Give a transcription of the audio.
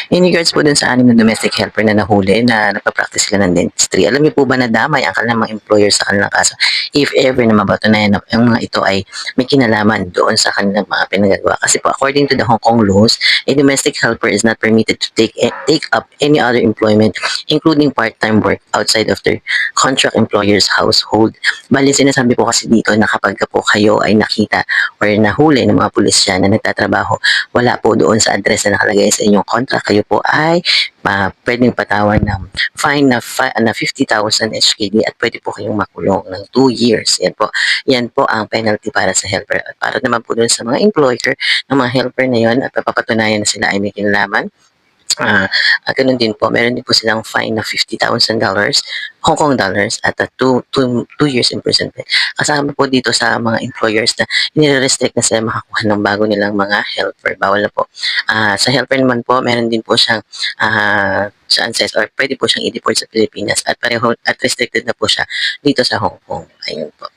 In regards po dun sa 6 na domestic helper na nahuli na nagpa-practice sila ng dentistry, alam niyo po ba na damay ang kanilang mga employer sa kanilang kaso if ever na mapatunayan na ang mga ito ay may kinalaman doon sa kanilang mga pinagagawa. Kasi po according to the Hong Kong laws, a domestic helper is not permitted to take up any other employment including part-time work outside of their contract employer's household. Bali sinasabi po kasi dito na kapag po kayo ay nakita or nahuli ng mga pulisya na nagtatrabaho wala po doon sa address na nakalagay sa inyong contract, kayo po ay pwedeng patawan ng fine na 50,000 HKD at pwede po kayong makulong ng 2 years. Yan po ang penalty para sa helper. At para naman po doon sa mga employer ng mga helper na yon at papapatunayan na sila ay may kinalaman, ganun din po, meron din po silang fine na $50,000 Hong Kong dollars at 2 years imprisonment. Kasama po dito sa mga employers na nire-restrict na sila makakuha ng bago nilang mga helper. Bawal na po. Sa helper naman po, meron din po siyang chances or pwede po siyang i-deport sa Pilipinas at pareho at restricted na po siya dito sa Hong Kong. Ayun po.